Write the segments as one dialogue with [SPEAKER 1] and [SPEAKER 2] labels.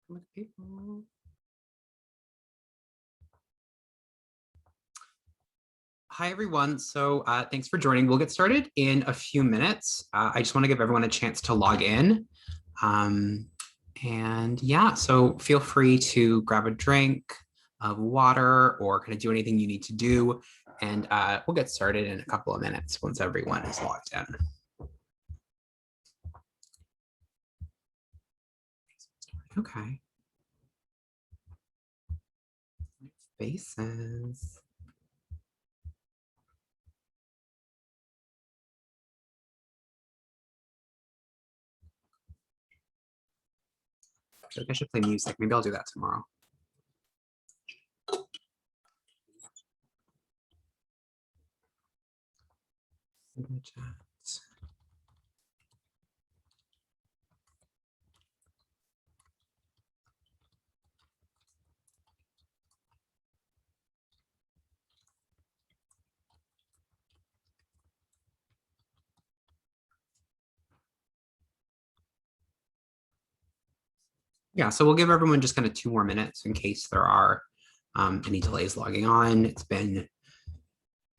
[SPEAKER 1] with people. Hi, everyone. So thanks for joining. We'll get started in a few minutes. I just want to give everyone a chance to log in. And yeah, so feel free to grab a drink of water or kind of do anything you need to do. And we'll get started in a couple of minutes once everyone is logged in. Okay. Faces. I feel like I should play music. Maybe I'll do that tomorrow. Yeah, so we'll give everyone just kind of 2 more minutes in case there are any delays logging on. It's been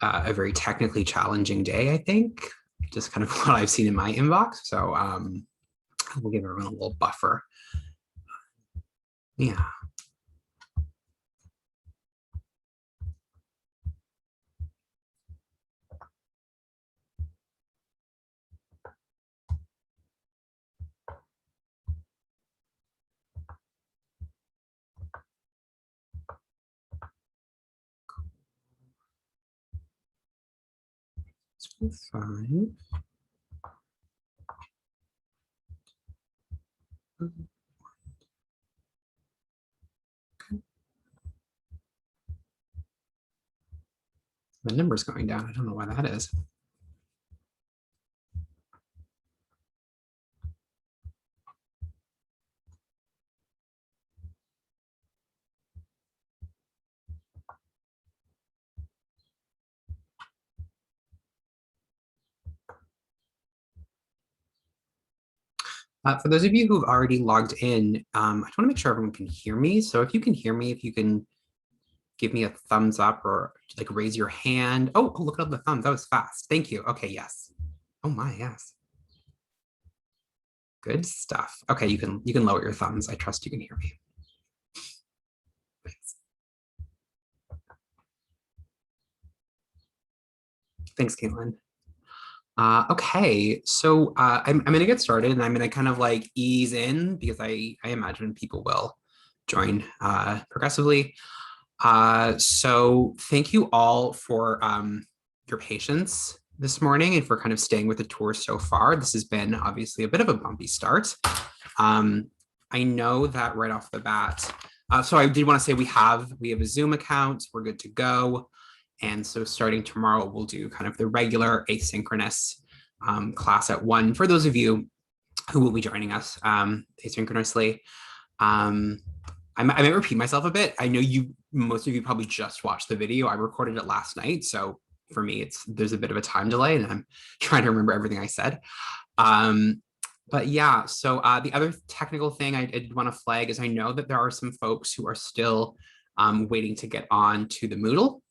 [SPEAKER 1] a very technically challenging day, I think, just kind of what I've seen in my inbox. So we'll give everyone a little buffer. Yeah. Five. The number's going down. I don't know why that is. For those of you who've already logged in, I just want to make sure everyone can hear me. So if you can hear me, if you can give me a thumbs up or like raise your hand. Oh, look at the thumbs. That was fast. Thank you. Okay, yes. Oh my, yes. Good stuff. Okay, you can lower your thumbs. I trust you can hear me. Thanks, Caitlin. Okay, so I'm going to get started and I'm going to kind of like ease in because I imagine people will join progressively. So thank you all for your patience this morning and for kind of staying with the tour so far. This has been obviously a bit of a bumpy start. I know that right off the bat. So I did want to say we have a Zoom account. We're good to go. And so starting tomorrow, we'll do kind of the regular asynchronous class at 1 for those of you who will be joining us asynchronously. I might repeat myself a bit. I know most of you probably just watched the video. I recorded it last night. So for me, there's a bit of a time delay and I'm trying to remember everything I said. But yeah, so the other technical thing I did want to flag is I know that there are some folks who are still waiting to get on to the Moodle.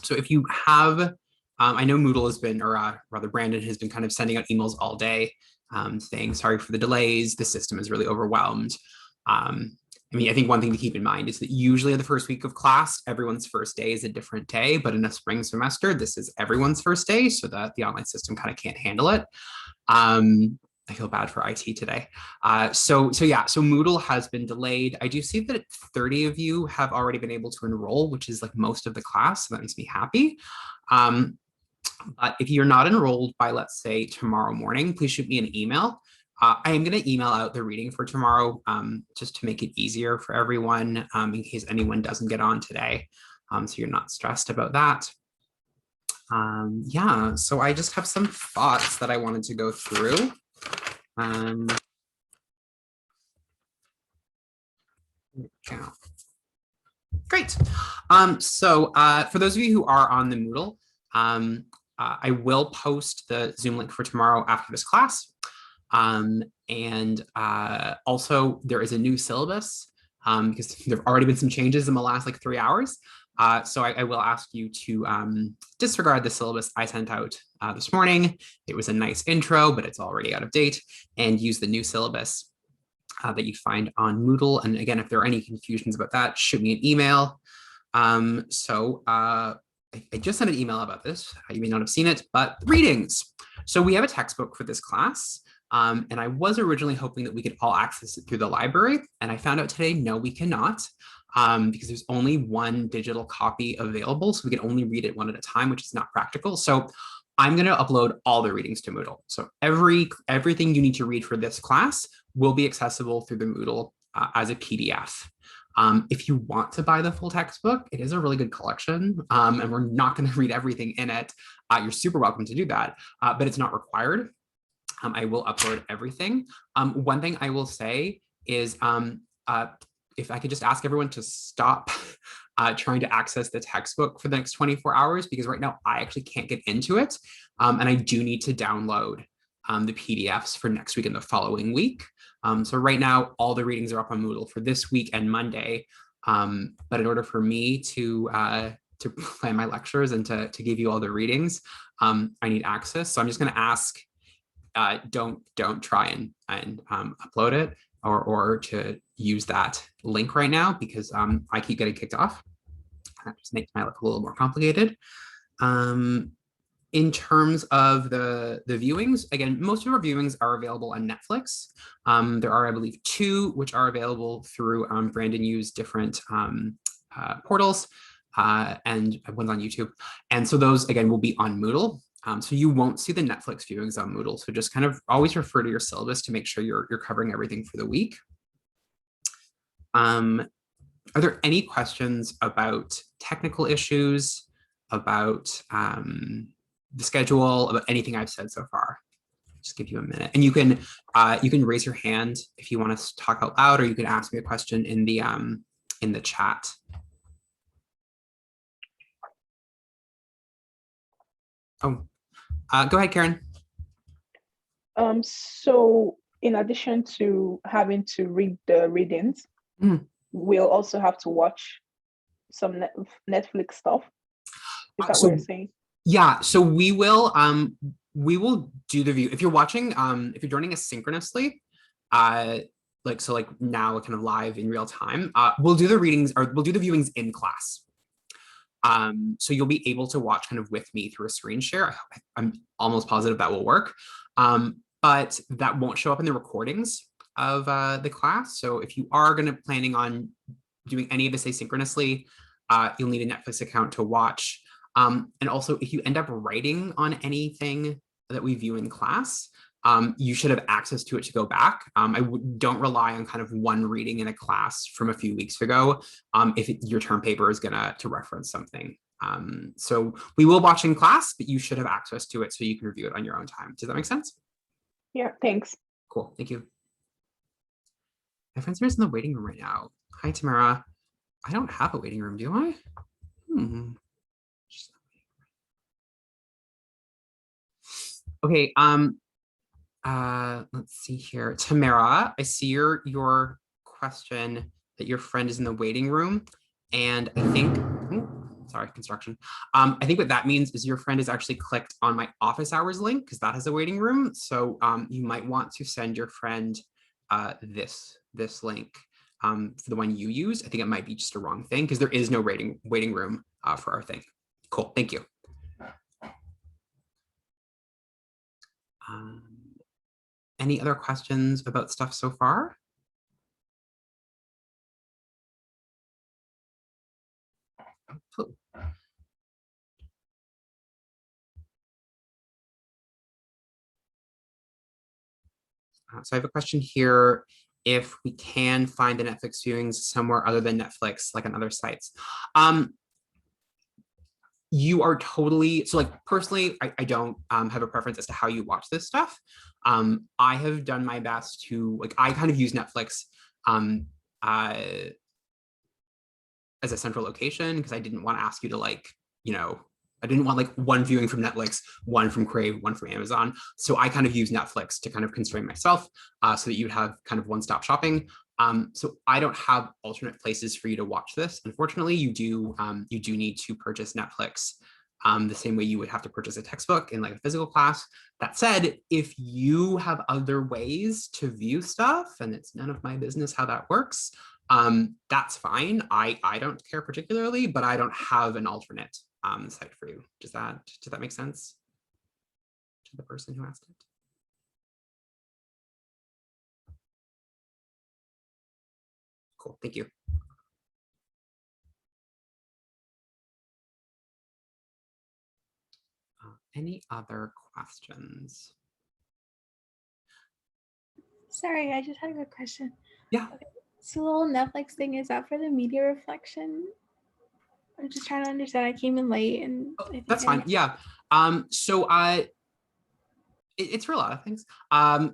[SPEAKER 1] So if you have, I know Moodle has been, or rather Brandon has been kind of sending out emails all day saying, sorry for the delays, the system is really overwhelmed. I mean, I think one thing to keep in mind is that usually the first week of class, everyone's first day is a different day, but in a spring semester, this is everyone's first day, so that the online system kind of can't handle it. I feel bad for IT today. So Moodle has been delayed. I do see that 30 of you have already been able to enroll, which is like most of the class, so that makes me happy. But if you're not enrolled by, let's say, tomorrow morning, please shoot me an email. I am going to email out the reading for tomorrow just to make it easier for everyone in case anyone doesn't get on today. So you're not stressed about that. Yeah, so I just have some thoughts that I wanted to go through. Yeah. Great. So for those of you who are on the Moodle, I will post the Zoom link for tomorrow after this class. And also there is a new syllabus because there have already been some changes in the last like 3 hours. So I will ask you to disregard the syllabus I sent out this morning. It was a nice intro, but it's already out of date, and use the new syllabus that you find on Moodle. And again, if there are any confusions about that, shoot me an email. I just sent an email about this. You may not have seen it, but readings. So we have a textbook for this class. And I was originally hoping that we could all access it through the library. And I found out today, no, we cannot, because there's only one digital copy available. So we can only read it one at a time, which is not practical. So I'm going to upload all the readings to Moodle. So everything you need to read for this class will be accessible through the Moodle as a PDF. If you want to buy the full textbook, it is a really good collection, and we're not going to read everything in it. You're super welcome to do that, but it's not required. I will upload everything. One thing I will say is if I could just ask everyone to stop trying to access the textbook for the next 24 hours, because right now I actually can't get into it. And I do need to download the PDFs for next week and the following week. So right now, all the readings are up on Moodle for this week and Monday. But in order for me to plan my lectures and to give you all the readings, I need access. So I'm just going to ask, don't try and upload it or to use that link right now, because I keep getting kicked off. That just makes my life a little more complicated. In terms of the viewings, again, most of our viewings are available on Netflix. There are, I believe, 2 which are available through Brandon Yu's different portals, and one's on YouTube. And so those, again, will be on Moodle. So you won't see the Netflix viewings on Moodle. So just kind of always refer to your syllabus to make sure you're covering everything for the week. Are there any questions about technical issues, about the schedule, about anything I've said so far? Just give you a minute, and you can raise your hand if you want to talk out loud, or you can ask me a question in the chat. Oh, go ahead, Karen.
[SPEAKER 2] So in addition to having to read the readings, we'll also have to watch some Netflix stuff. Is that what you're saying?
[SPEAKER 1] Yeah, so we will do the view. If you're watching, if you're joining us synchronously, like now kind of live in real time, we'll do the readings, or we'll do the viewings in class. So you'll be able to watch kind of with me through a screen share. I'm almost positive that will work, but that won't show up in the recordings of the class. So if you are planning on doing any of this asynchronously, you'll need a Netflix account to watch. And also, if you end up writing on anything that we view in class, you should have access to it to go back. Don't rely on kind of one reading in a class from a few weeks ago if your term paper is to reference something. So we will watch in class, but you should have access to it so you can review it on your own time. Does that make sense?
[SPEAKER 2] Yeah, thanks.
[SPEAKER 1] Cool, thank you. My friend's in the waiting room right now. Hi, Tamara. I don't have a waiting room, do I? Okay, let's see here. Tamara, I see your question that your friend is in the waiting room. And I think, sorry, construction. I think what that means is your friend has actually clicked on my office hours link, because that has a waiting room. So you might want to send your friend this link for the one you used. I think it might be just a wrong thing, because there is no waiting room for our thing. Cool, thank you. Any other questions about stuff so far? So I have a question here. If we can find the Netflix viewings somewhere other than Netflix, like on other sites. You are totally, so like personally, I don't have a preference as to how you watch this stuff. I have done my best to, I kind of use Netflix as a central location, because I didn't want to ask you to I didn't want like one viewing from Netflix, one from Crave, one from Amazon. So I kind of use Netflix to kind of constrain myself so that you'd have kind of one-stop shopping. So I don't have alternate places for you to watch this. Unfortunately, you do need to purchase Netflix the same way you would have to purchase a textbook in like a physical class. That said, if you have other ways to view stuff, and it's none of my business how that works, that's fine. I don't care particularly, but I don't have an alternate site for you. Does that make sense to the person who asked it? Cool, thank you. Any other questions?
[SPEAKER 3] Sorry, I just had a good question.
[SPEAKER 1] Yeah.
[SPEAKER 3] Okay. So the little Netflix thing, is that for the media reflection? I'm just trying to understand. I came in late and
[SPEAKER 1] that's fine. Yeah. So it's for a lot of things.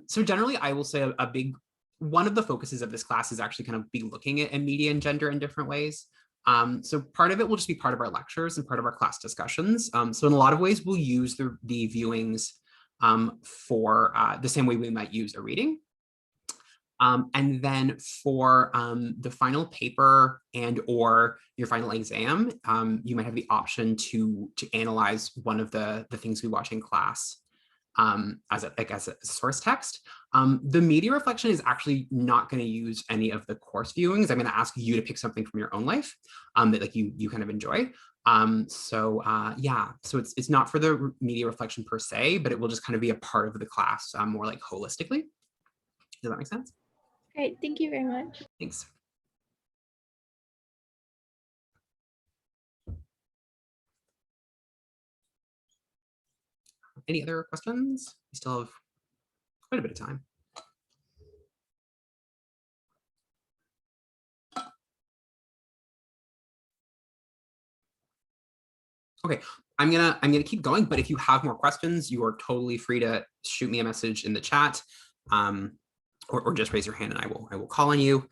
[SPEAKER 1] So generally I will say a big one of the focuses of this class is actually kind of be looking at media and gender in different ways. So part of it will just be part of our lectures and part of our class discussions. So in a lot of ways, we'll use the viewings for the same way we might use a reading. And then for the final paper and or your final exam, you might have the option to analyze one of the things we watch in class as a source text. The media reflection is actually not going to use any of the course viewings. I'm going to ask you to pick something from your own life that like you kind of enjoy. Yeah, so it's not for the media reflection per se, but it will just kind of be a part of the class more like holistically. Does that make sense?
[SPEAKER 3] Great, thank you very much.
[SPEAKER 1] Thanks. Any other questions? We still have quite a bit of time. Okay, I'm gonna keep going, but if you have more questions, you are totally free to shoot me a message in the chat, or just raise your hand and I will call on you.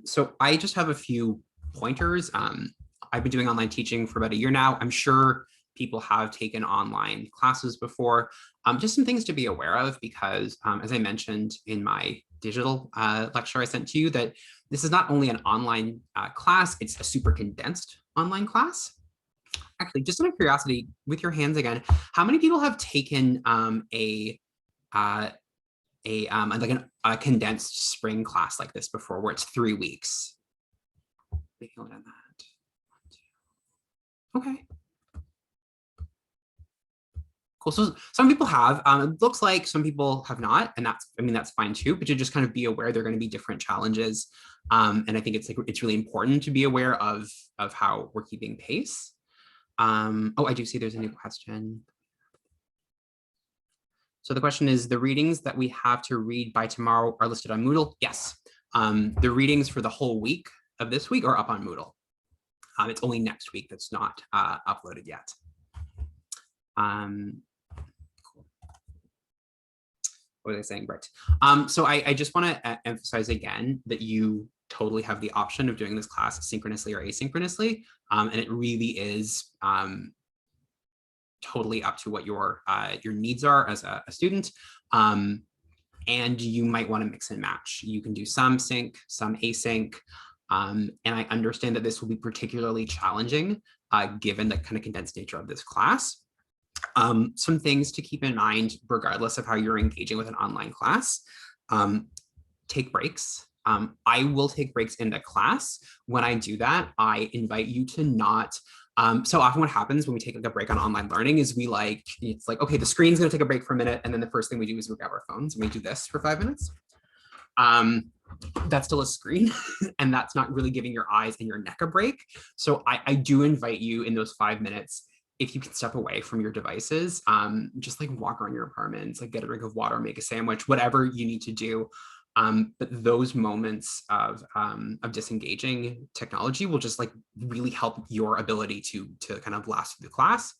[SPEAKER 1] So I just have a few pointers. I've been doing online teaching for about a year now. I'm sure people have taken online classes before. Just some things to be aware of, because as I mentioned in my digital lecture I sent to you, that this is not only an online class, it's a super condensed online class. Actually, just out of curiosity, with your hands again, how many people have taken a condensed spring class like this before, where it's 3 weeks? Okay. Cool. So some people have. It looks like some people have not, and that's fine too. But to just kind of be aware, there are going to be different challenges, and I think it's really important to be aware of how we're keeping pace. Oh, I do see there's a new question. So the question is, the readings that we have to read by tomorrow are listed on Moodle? Yes. The readings for the whole week of this week are up on Moodle. It's only next week that's not uploaded yet. Cool. What are they saying, Brett? So I just want to emphasize again that you totally have the option of doing this class synchronously or asynchronously. And it really is totally up to what your needs are as a student. And you might want to mix and match. You can do some sync, some async. And I understand that this will be particularly challenging given the kind of condensed nature of this class. Some things to keep in mind, regardless of how you're engaging with an online class, take breaks. I will take breaks in the class. When I do that, I invite you to not, so often what happens when we take like a break on online learning is it's like, okay, the screen's gonna take a break for a minute. And then the first thing we do is we grab our phones and we do this for 5 minutes. That's still a screen and that's not really giving your eyes and your neck a break. So I do invite you in those 5 minutes, if you can step away from your devices, just like walk around your apartments, like get a drink of water, make a sandwich, whatever you need to do. But those moments of disengaging technology will just like really help your ability to kind of last through the class.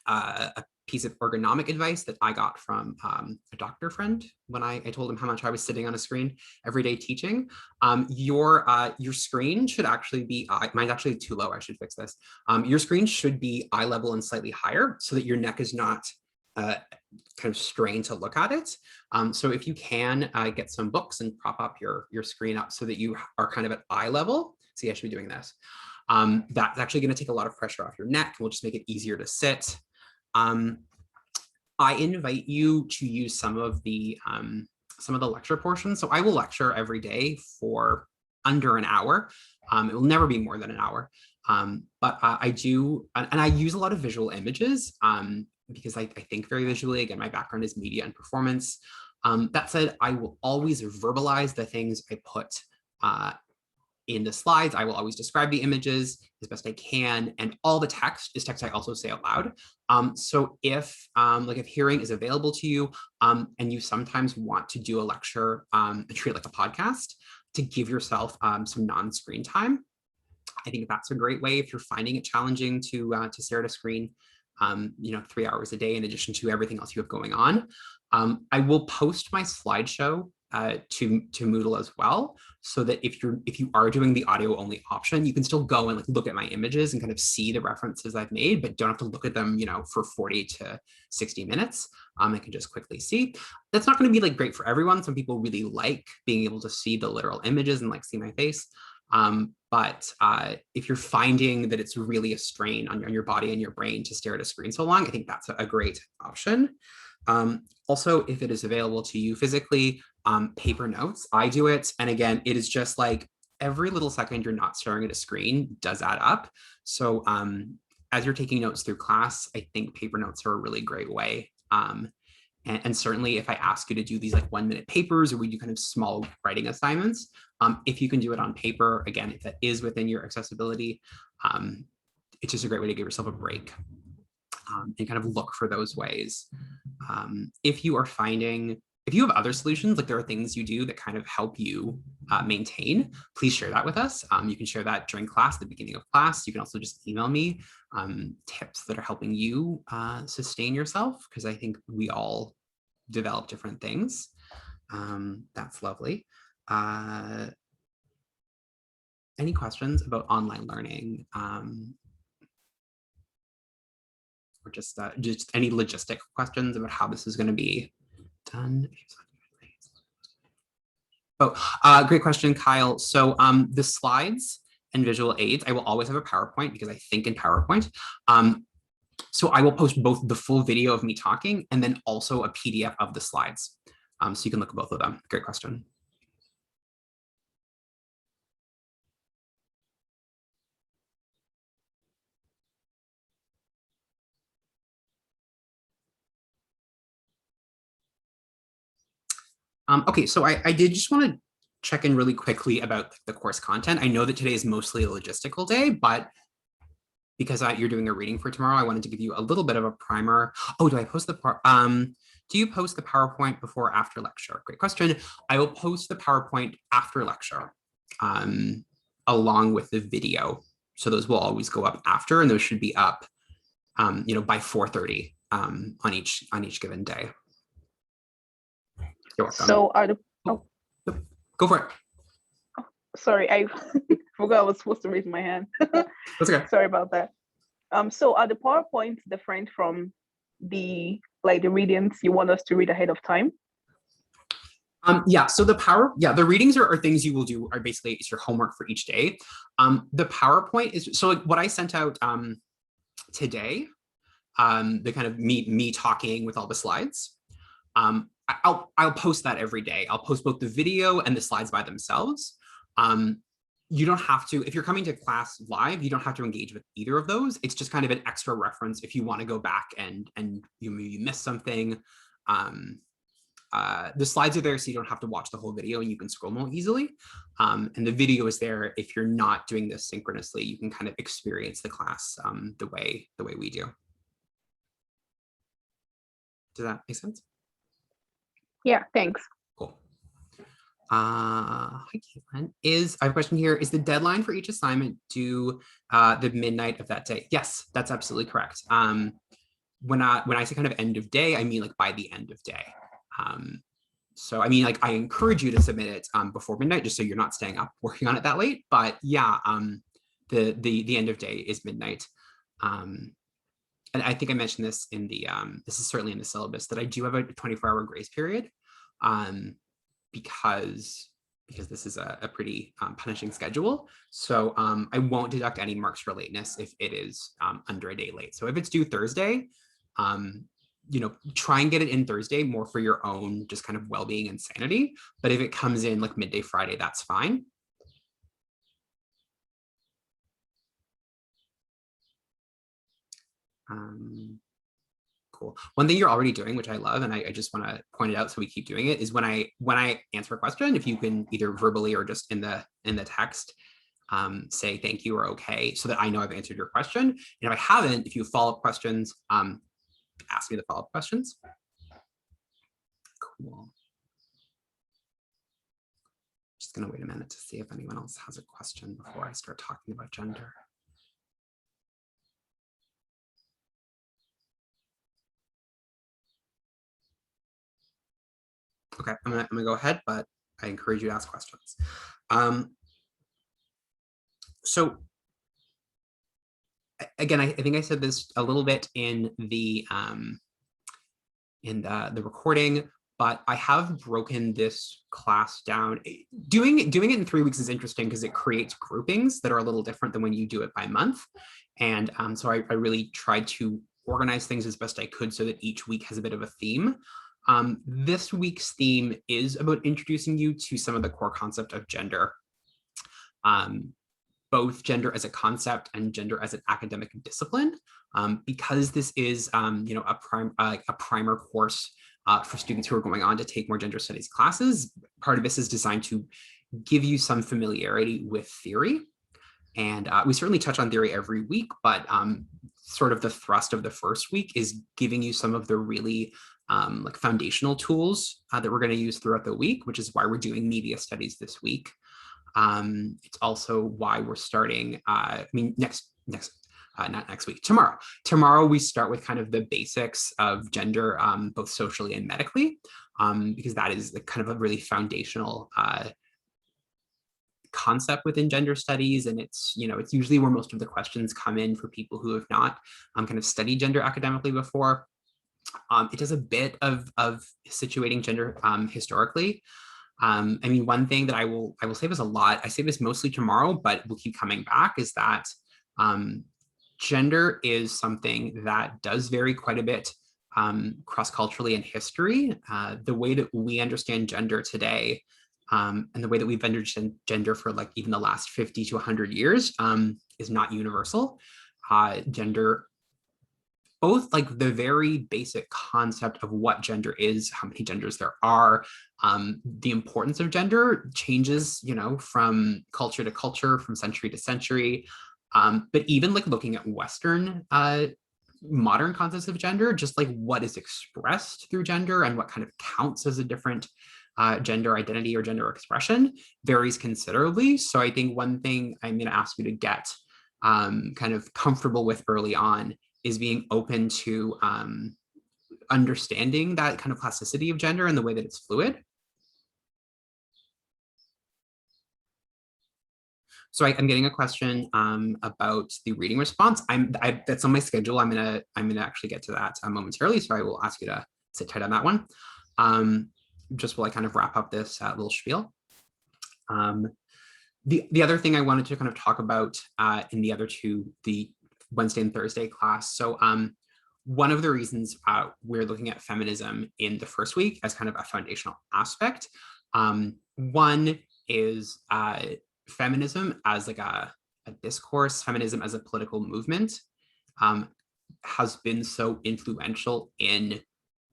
[SPEAKER 1] A piece of ergonomic advice that I got from a doctor friend when I told him how much I was sitting on a screen every day teaching. Your screen should actually be, mine's actually too low, I should fix this. Your screen should be eye level and slightly higher so that your neck is not kind of strained to look at it. So if you can get some books and prop up your screen up so that you are kind of at eye level, see, I should be doing this. That's actually going to take a lot of pressure off your neck and will just make it easier to sit. I invite you to use some of the lecture portions. So I will lecture every day for under an hour. It will never be more than an hour. But I do, and I use a lot of visual images because I think very visually. Again, my background is media and performance. That said, I will always verbalize the things I put in the slides. I will always describe the images as best I can, and all the text is text I also say out loud. So if hearing is available to you, and you sometimes want to do a lecture and treat it like a podcast to give yourself some non-screen time, I think that's a great way if you're finding it challenging to stare at a screen, 3 hours a day in addition to everything else you have going on. I will post my slideshow to Moodle as well, so that if you are doing the audio only option, you can still go and look at my images and kind of see the references I've made, but don't have to look at them, for 40 to 60 minutes. I can just quickly see. That's not going to be great for everyone. Some people really like being able to see the literal images and see my face. But if you're finding that it's really a strain on your body and your brain to stare at a screen so long, I think that's a great option. Also, if it is available to you physically, paper notes, I do it. And again, it is just every little second you're not staring at a screen does add up. So as you're taking notes through class, I think paper notes are a really great way. And certainly if I ask you to do these 1-minute papers, or we do kind of small writing assignments, if you can do it on paper, again, if that is within your accessibility, it's just a great way to give yourself a break and kind of look for those ways. If you have other solutions, there are things you do that kind of help you maintain, please share that with us. You can share that during class, at the beginning of class. You can also just email me tips that are helping you sustain yourself, because I think we all develop different things. That's lovely. Any questions about online learning? Or just any logistic questions about how this is going to be done? Oh, great question, Kyle. So the slides and visual aids, I will always have a PowerPoint because I think in PowerPoint. So I will post both the full video of me talking and then also a PDF of the slides. So you can look at both of them. Great question. Okay, so I did just want to check in really quickly about the course content. I know that today is mostly a logistical day, but because you're doing a reading for tomorrow, I wanted to give you a little bit of a primer. Oh, do I post do you post the PowerPoint before or after lecture? Great question. I will post the PowerPoint after lecture along with the video. So those will always go up after, and those should be up by 4:30 on each given day. You're welcome.
[SPEAKER 2] So are the
[SPEAKER 1] Go for it.
[SPEAKER 2] Oh, sorry, I forgot I was supposed to raise my hand.
[SPEAKER 1] That's okay.
[SPEAKER 2] Sorry about that. So are the PowerPoints different from the readings you want us to read ahead of time?
[SPEAKER 1] Yeah, so the readings are things you will do, are basically it's your homework for each day. The PowerPoint is, so what I sent out today, the kind of me talking with all the slides. I'll post that every day. I'll post both the video and the slides by themselves. You don't have to, if you're coming to class live, you don't have to engage with either of those. It's just kind of an extra reference if you want to go back and you missed something. The slides are there so you don't have to watch the whole video and you can scroll more easily. And the video is there if you're not doing this synchronously, you can kind of experience the class the way we do. Does that make sense?
[SPEAKER 2] Yeah, thanks.
[SPEAKER 1] Cool. Hi, Caitlin. I have a question here. Is the deadline for each assignment due the midnight of that day? Yes, that's absolutely correct. when I say kind of end of day, I mean like by the end of day. So I mean, like I encourage you to submit it before midnight, just so you're not staying up working on it that late. But yeah, the end of day is midnight. And I think I mentioned this in the this is certainly in the syllabus, that I do have a 24-hour grace period, because this is a pretty punishing schedule. So I won't deduct any marks for lateness if it is under a day late. So if it's due Thursday, try and get it in Thursday, more for your own just kind of well-being and sanity. But if it comes in like midday Friday, that's fine. Cool. One thing you're already doing, which I love, and I just want to point it out so we keep doing it, is when I answer a question, if you can either verbally or just in the text say thank you or okay, so that I know I've answered your question. And if I haven't, if you have follow-up questions, ask me the follow-up questions. Cool. Just gonna wait a minute to see if anyone else has a question before I start talking about gender. Okay, I'm gonna go ahead, but I encourage you to ask questions. So again, I think I said this a little bit in the recording, but I have broken this class down. Doing it in 3 weeks is interesting because it creates groupings that are a little different than when you do it by month. And so I really tried to organize things as best I could so that each week has a bit of a theme. This week's theme is about introducing you to some of the core concept of gender, both gender as a concept and gender as an academic discipline, because this is a primer course for students who are going on to take more gender studies classes. Part of this is designed to give you some familiarity with theory. And we certainly touch on theory every week, but sort of the thrust of the first week is giving you some of the really like foundational tools that we're going to use throughout the week, which is why we're doing media studies this week. It's also why we're starting, not next week, tomorrow. Tomorrow we start with kind of the basics of gender, both socially and medically, because that is the kind of a really foundational concept within gender studies. And it's usually where most of the questions come in for people who have not kind of studied gender academically before. It does a bit of situating gender historically. One thing that I will say this a lot, I say this mostly tomorrow, but we'll keep coming back, is that gender is something that does vary quite a bit cross-culturally in history. The way that we understand gender today, and the way that we've understood gender for like even the last 50 to 100 years is not universal. Gender, both like the very basic concept of what gender is, how many genders there are, the importance of gender changes, from culture to culture, from century to century. But even like looking at Western modern concepts of gender, just like what is expressed through gender and what kind of counts as a different gender identity or gender expression varies considerably. So I think one thing I'm going to ask you to get kind of comfortable with early on is being open to understanding that kind of plasticity of gender and the way that it's fluid. So I'm getting a question about the reading response. That's on my schedule. I'm gonna actually get to that momentarily. So I will ask you to sit tight on that one. Just while I kind of wrap up this little spiel. The other thing I wanted to kind of talk about in the other two, the Wednesday and Thursday class. So one of the reasons we're looking at feminism in the first week as kind of a foundational aspect. One is feminism as like a discourse, feminism as a political movement has been so influential in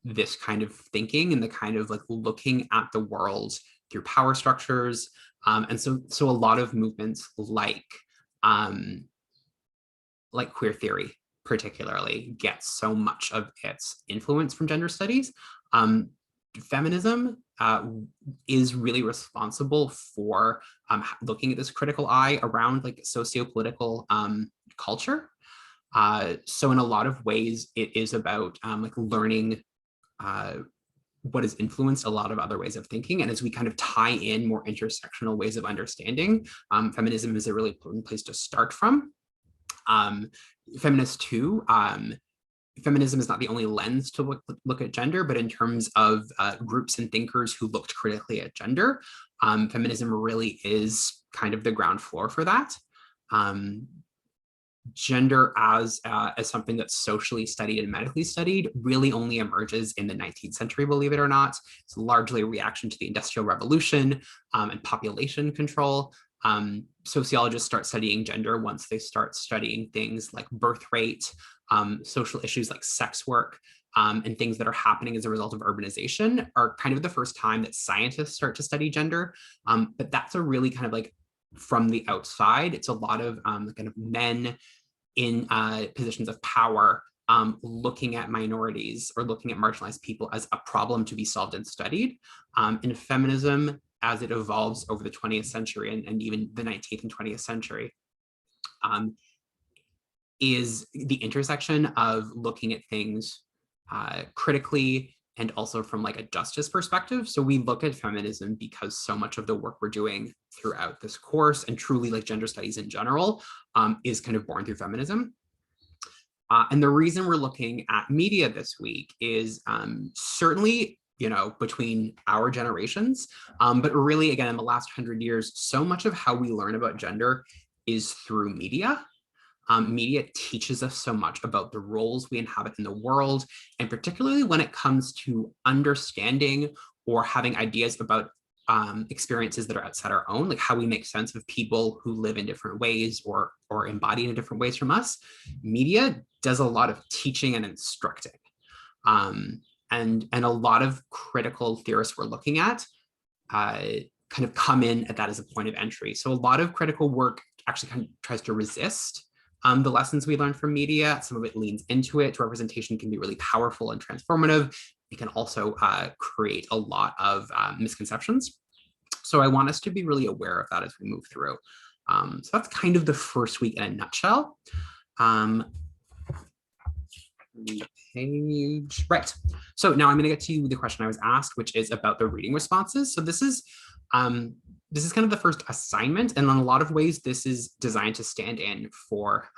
[SPEAKER 1] this kind of thinking and the kind of like looking at the world through power structures. And so a lot of movements like queer theory particularly gets so much of its influence from gender studies. Feminism is really responsible for looking at this critical eye around like socio-political culture. So in a lot of ways, it is about like learning what has influenced a lot of other ways of thinking. And as we kind of tie in more intersectional ways of understanding, feminism is a really important place to start from. Feminist too, feminism is not the only lens to look at gender, but in terms of groups and thinkers who looked critically at gender, feminism really is kind of the ground floor for that. Gender as something that's socially studied and medically studied really only emerges in the 19th century, believe it or not. It's largely a reaction to the Industrial Revolution and population control. Sociologists start studying gender once they start studying things like birth rate, social issues like sex work, and things that are happening as a result of urbanization are kind of the first time that scientists start to study gender. But that's a really kind of like from the outside. It's a lot of kind of men in positions of power looking at minorities or looking at marginalized people as a problem to be solved and studied. And feminism, as it evolves over the 20th century and even the 19th and 20th century, is the intersection of looking at things critically and also from like a justice perspective. So we look at feminism because so much of the work we're doing throughout this course and truly like gender studies in general is kind of born through feminism. And the reason we're looking at media this week is certainly, you know, between our generations, but really again, in the last 100 years, so much of how we learn about gender is through media. Media teaches us so much about the roles we inhabit in the world, and particularly when it comes to understanding or having ideas about experiences that are outside our own, like how we make sense of people who live in different ways or embodied in different ways from us. Media does a lot of teaching and instructing. And a lot of critical theorists we're looking at kind of come in at that as a point of entry. So a lot of critical work actually kind of tries to resist the lessons we learn from media. Some of it leans into it. Representation can be really powerful and transformative. It can also create a lot of misconceptions. So I want us to be really aware of that as we move through. So that's kind of the first week in a nutshell. Page, right. So now I'm going to get to the question I was asked, which is about the reading responses. So this is kind of the first assignment, and in a lot of ways, this is designed to stand in for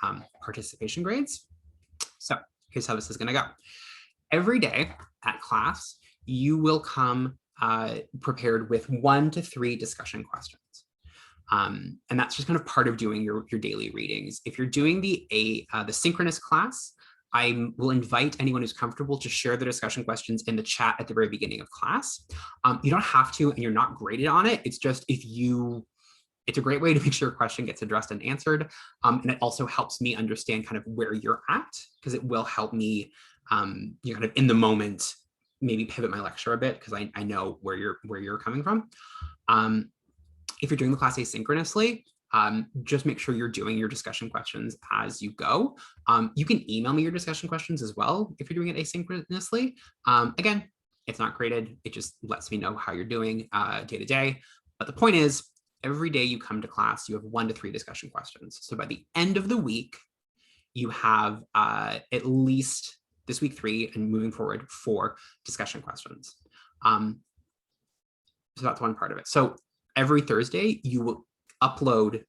[SPEAKER 1] participation grades. So here's how this is going to go. Every day at class, you will come prepared with 1 to 3 discussion questions. And that's just kind of part of doing your daily readings. If you're doing the synchronous class, I will invite anyone who's comfortable to share the discussion questions in the chat at the very beginning of class. You don't have to, and you're not graded on it. It's just it's a great way to make sure a question gets addressed and answered. And it also helps me understand kind of where you're at, because it will help me, you kind of in the moment, maybe pivot my lecture a bit, because I know where you're coming from. If you're doing the class asynchronously, just make sure you're doing your discussion questions as you go. You can email me your discussion questions as well if you're doing it asynchronously. Again, it's not graded. It just lets me know how you're doing day to day. But the point is, every day you come to class, you have 1 to 3 discussion questions. So by the end of the week, you have at least this week 3 and moving forward 4 discussion questions. So that's one part of it. So every Thursday, you will upload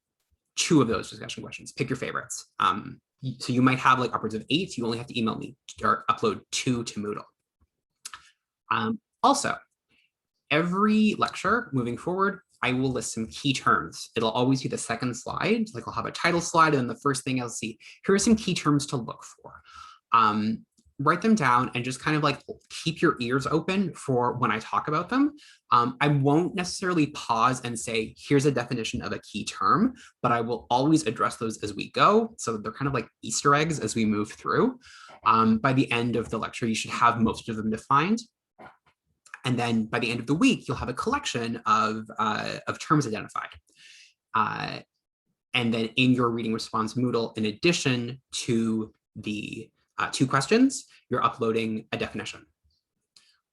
[SPEAKER 1] 2 of those discussion questions. Pick your favorites. So you might have like upwards of 8. You only have to email me or upload 2 to Moodle. Also, every lecture moving forward, I will list some key terms. It'll always be the second slide. Like I'll have a title slide, and then the first thing I'll see, here are some key terms to look for. Write them down and just kind of like keep your ears open for when I talk about them. I won't necessarily pause and say, here's a definition of a key term, but I will always address those as we go. So they're kind of like Easter eggs as we move through. By the end of the lecture, you should have most of them defined. And then by the end of the week, you'll have a collection of terms identified. And then in your reading response Moodle, in addition to the 2 questions, you're uploading a definition.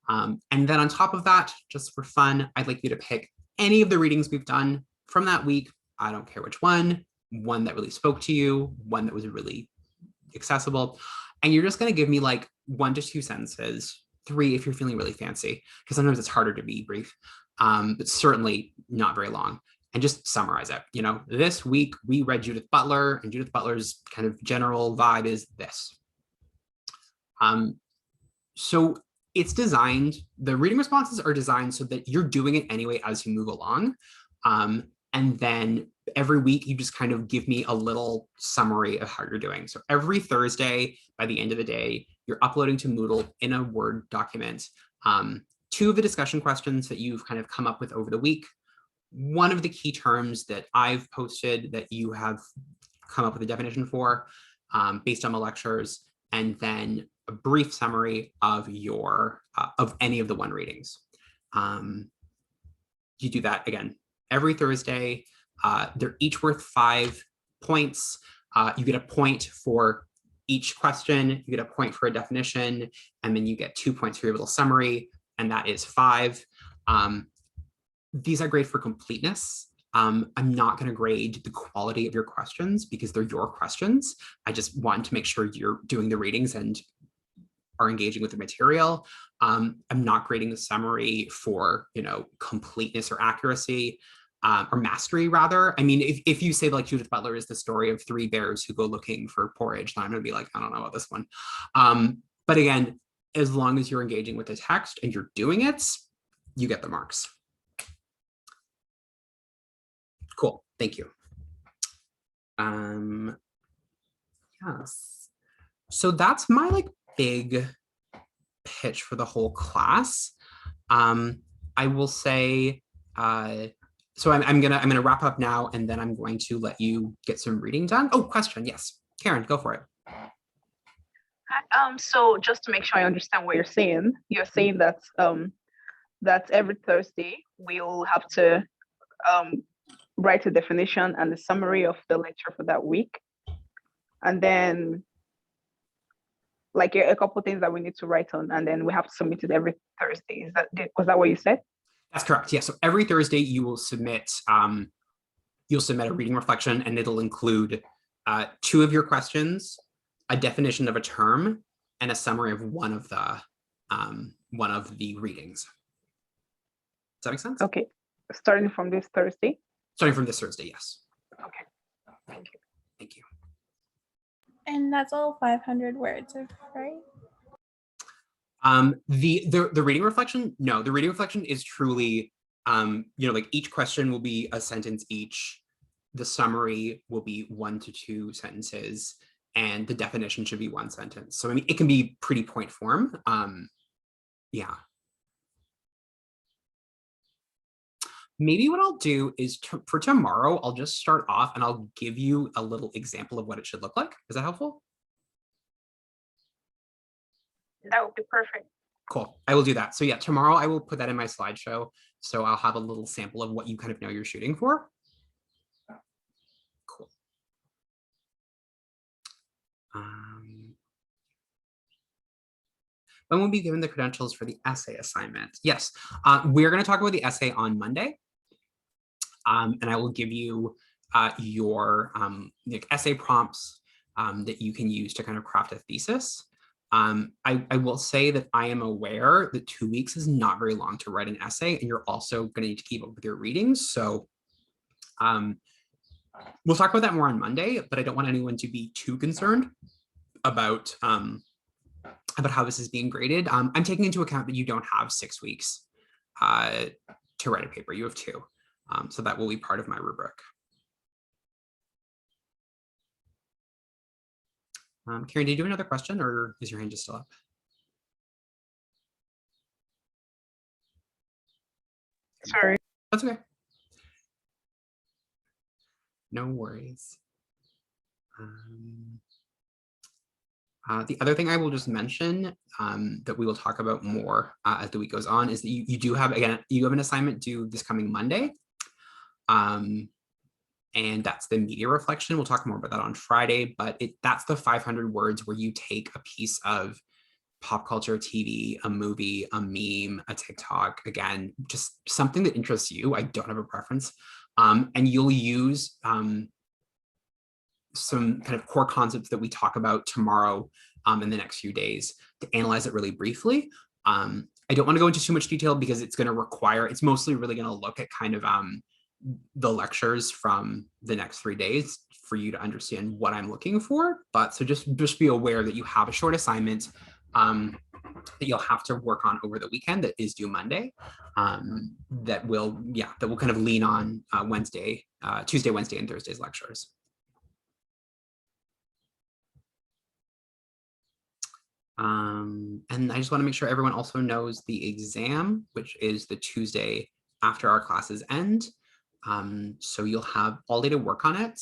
[SPEAKER 1] And then on top of that, just for fun, I'd like you to pick any of the readings we've done from that week. I don't care which one that really spoke to you, one that was really accessible. And you're just going to give me like 1 to 2 sentences, 3 if you're feeling really fancy, because sometimes it's harder to be brief, but certainly not very long. And just summarize it. You know, this week we read Judith Butler, and Judith Butler's kind of general vibe is this. So it's designed, the reading responses are designed so that you're doing it anyway as you move along. And then every week you just kind of give me a little summary of how you're doing. So every Thursday, by the end of the day, you're uploading to Moodle in a Word document 2 of the discussion questions that you've kind of come up with over the week, 1 of the key terms that I've posted that you have come up with a definition for based on the lectures, and then a brief summary of your of any of the 1 readings. You do that again every Thursday. They're each worth 5 points. You get a point for each question, you get a point for a definition, and then you get 2 points for your little summary, and that is 5. These are great for completeness. I'm not going to grade the quality of your questions because they're your questions. I just want to make sure you're doing the readings and are engaging with the material. I'm not grading the summary for, you know, completeness or accuracy, or mastery rather. I mean, if you say like Judith Butler is the story of 3 bears who go looking for porridge, then I'm going to be like, I don't know about this one. But again, as long as you're engaging with the text and you're doing it, you get the marks. Cool, thank you. Yes, so that's my like big pitch for the whole class. I will say, so I'm gonna wrap up now, and then I'm going to let you get some reading done. Oh, question, yes, Karen, go for it.
[SPEAKER 2] So just to make sure I understand what you're saying that that every Thursday we'll have to write a definition and the summary of the lecture for that week, and then like a couple of things that we need to write on, and then we have to submit it every Thursday. Was that what you said?
[SPEAKER 1] That's correct. Yeah. So every Thursday you will submit you'll submit a reading reflection, and it'll include 2 of your questions, a definition of a term, and a summary of one of the readings. Does that make sense?
[SPEAKER 2] Okay. Starting from this Thursday?
[SPEAKER 1] Starting from this Thursday, yes.
[SPEAKER 2] Okay. Thank you.
[SPEAKER 1] Thank you.
[SPEAKER 3] And that's all 500 words, right?
[SPEAKER 1] The reading reflection, no, the reading reflection is truly, you know, like each question will be a sentence each. The summary will be 1 to 2 sentences, and the definition should be 1 sentence. So I mean, it can be pretty point form. Yeah. Maybe what I'll do is for tomorrow, I'll just start off and I'll give you a little example of what it should look like. Is that helpful?
[SPEAKER 2] That would be perfect.
[SPEAKER 1] Cool. I will do that. So yeah, tomorrow I will put that in my slideshow. So I'll have a little sample of what you kind of know you're shooting for. Cool. When we'll be given the credentials for the essay assignment. Yes, we're going to talk about the essay on Monday. And I will give you your like essay prompts that you can use to kind of craft a thesis. I will say that I am aware that 2 weeks is not very long to write an essay, and you're also going to need to keep up with your readings. So we'll talk about that more on Monday, but I don't want anyone to be too concerned about how this is being graded. I'm taking into account that you don't have 6 weeks to write a paper. You have 2. So that will be part of my rubric. Karen, did you have another question, or is your hand just still up?
[SPEAKER 2] Sorry.
[SPEAKER 1] That's okay. No worries. The other thing I will just mention that we will talk about more as the week goes on is that you do have, again, you have an assignment due this coming Monday. And that's the media reflection. We'll talk more about that on Friday, but that's the 500 words where you take a piece of pop culture, TV, a movie, a meme, a TikTok, again, just something that interests you. I don't have a preference. And you'll use some kind of core concepts that we talk about tomorrow in the next few days to analyze it really briefly. I don't want to go into too much detail because it's going to require, it's mostly really going to look at kind of the lectures from the next 3 days for you to understand what I'm looking for. But so just be aware that you have a short assignment that you'll have to work on over the weekend that is due Monday, that will kind of lean on Tuesday, Wednesday, and Thursday's lectures. And I just want to make sure everyone also knows the exam, which is the Tuesday after our classes end. So you'll have all day to work on it.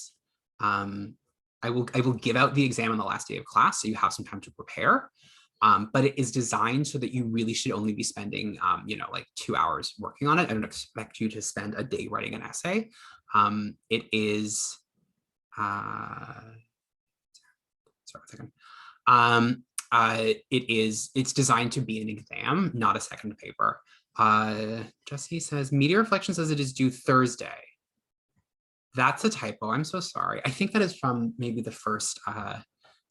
[SPEAKER 1] I will give out the exam on the last day of class, so you have some time to prepare. But it is designed so that you really should only be spending, like 2 hours working on it. I don't expect you to spend a day writing an essay. It is, sorry a second. It's designed to be an exam, not a second paper. Jesse says, Media Reflection says it is due Thursday. That's a typo, I'm so sorry. I think that is from maybe the first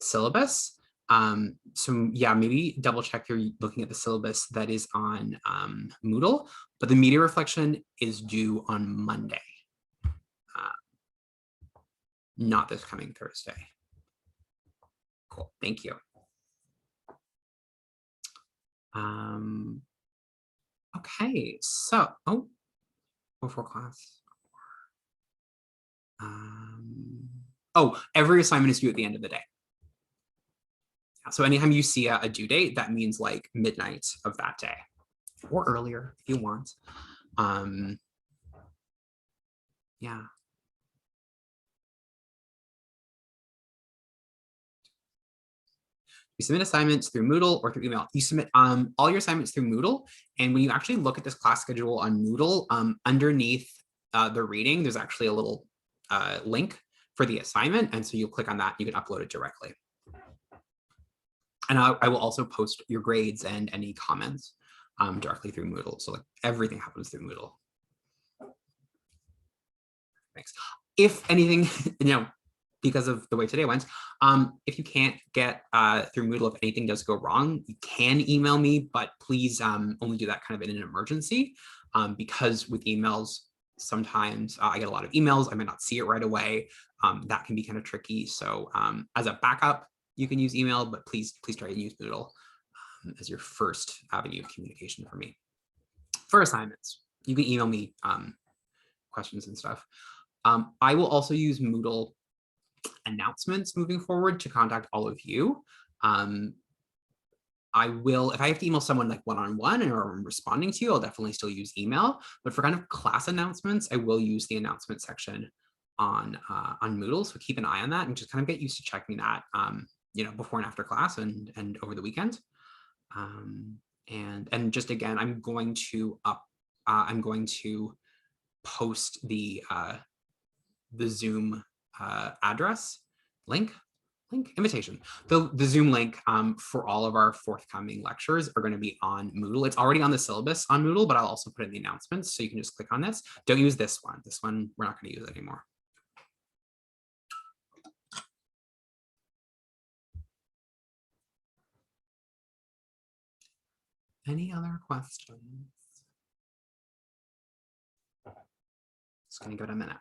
[SPEAKER 1] syllabus. So yeah, maybe double check you're looking at the syllabus that is on Moodle, but the Media Reflection is due on Monday, not this coming Thursday. Cool, thank you. Okay, so, before class. Every assignment is due at the end of the day. So anytime you see a due date, that means like midnight of that day or earlier if you want. Yeah. You submit assignments through Moodle or through email. You submit all your assignments through Moodle. And when you actually look at this class schedule on Moodle, underneath the reading, there's actually a little link for the assignment. And so you'll click on that, you can upload it directly. And I will also post your grades and any comments directly through Moodle. So like everything happens through Moodle. Thanks. If anything, because of the way today went, if you can't get through Moodle, if anything does go wrong, you can email me, but please only do that kind of in an emergency, because with emails, sometimes I get a lot of emails, I might not see it right away. That can be kind of tricky. So as a backup, you can use email, but please try to use Moodle as your first avenue of communication for me. For assignments, you can email me questions and stuff. I will also use Moodle announcements moving forward to contact all of you. I will, if I have to email someone like one-on-one or I'm responding to you, I'll definitely still use email. But for kind of class announcements, I will use the announcement section on Moodle. So keep an eye on that and just kind of get used to checking that, before and after class and over the weekend. And just again, I'm going to post the Zoom address invitation. The Zoom link for all of our forthcoming lectures are going to be on Moodle. It's already on the syllabus on Moodle, but I'll also put it in the announcements. So you can just click on this. Don't use this one. This one, we're not going to use it anymore. Any other questions? Just going to give it a minute.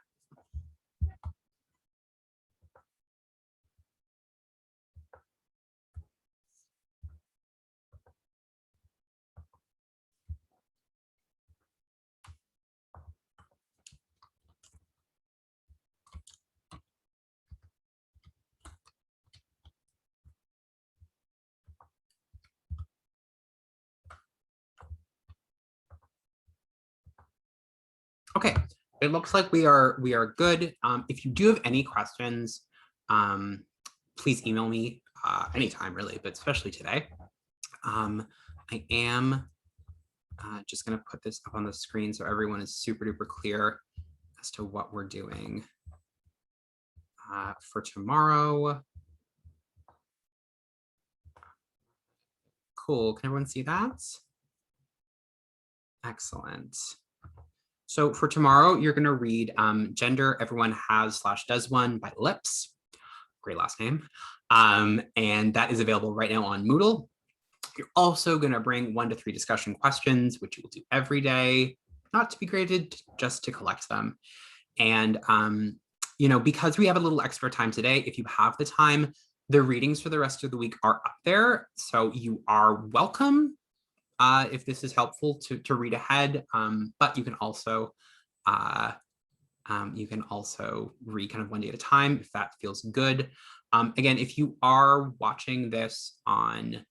[SPEAKER 1] Okay, it looks like we are good. If you do have any questions, please email me anytime really, but especially today. I am just going to put this up on the screen so everyone is super duper clear as to what we're doing for tomorrow. Cool, can everyone see that? Excellent. So for tomorrow, you're going to read Gender Everyone Has / Does One by Lips. great last name. And that is available right now on Moodle. You're also going to bring 1 to 3 discussion questions, which you will do every day, not to be graded, just to collect them. And, because we have a little extra time today, if you have the time, the readings for the rest of the week are up there. So you are welcome if this is helpful to read ahead, but you can also read kind of one day at a time if that feels good. Again, if you are watching this on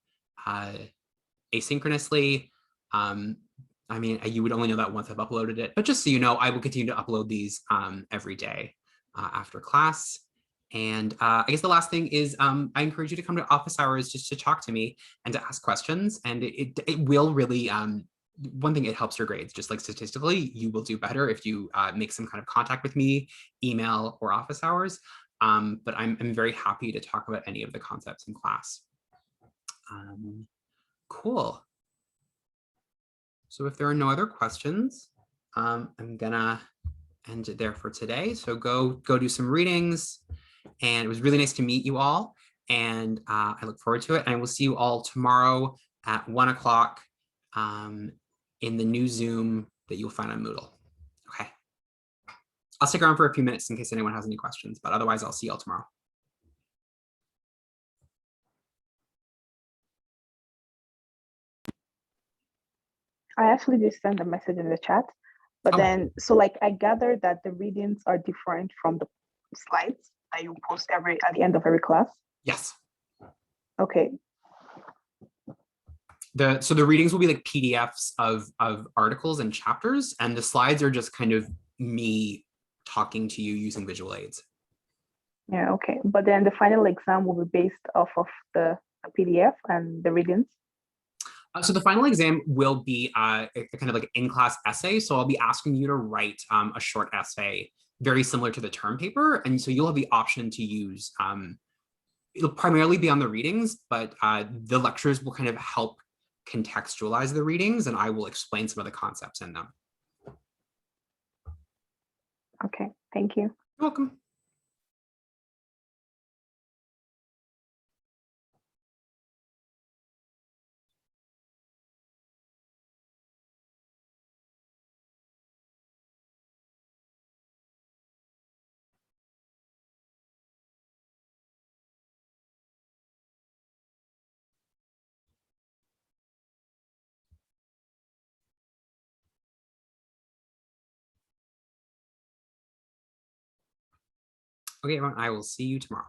[SPEAKER 1] asynchronously, you would only know that once I've uploaded it, but just so you know, I will continue to upload these every day after class. And I guess the last thing is I encourage you to come to office hours just to talk to me and to ask questions. And it will really, one thing, it helps your grades. Just like statistically, you will do better if you make some kind of contact with me, email or office hours. But I'm very happy to talk about any of the concepts in class. Cool. So if there are no other questions, I'm gonna end it there for today. So go do some readings. And it was really nice to meet you all. And I look forward to it. And I will see you all tomorrow at 1 o'clock in the new Zoom that you'll find on Moodle. Okay. I'll stick around for a few minutes in case anyone has any questions, but otherwise I'll see you all tomorrow.
[SPEAKER 2] I actually just sent a message in the chat, but then, so like I gathered that the readings are different from the slides that you post at the end of every class.
[SPEAKER 1] Yes.
[SPEAKER 2] Okay.
[SPEAKER 1] So the readings will be like PDFs of articles and chapters, and the slides are just kind of me talking to you using visual aids.
[SPEAKER 2] Yeah, okay. But then the final exam will be based off of the PDF and the readings.
[SPEAKER 1] So the final exam will be a kind of like an in-class essay. So I'll be asking you to write a short essay very similar to the term paper. And so you'll have the option to use, it'll primarily be on the readings, but the lectures will kind of help contextualize the readings, and I will explain some of the concepts in them.
[SPEAKER 2] Okay, thank you.
[SPEAKER 1] You're welcome. Okay, everyone, I will see you tomorrow.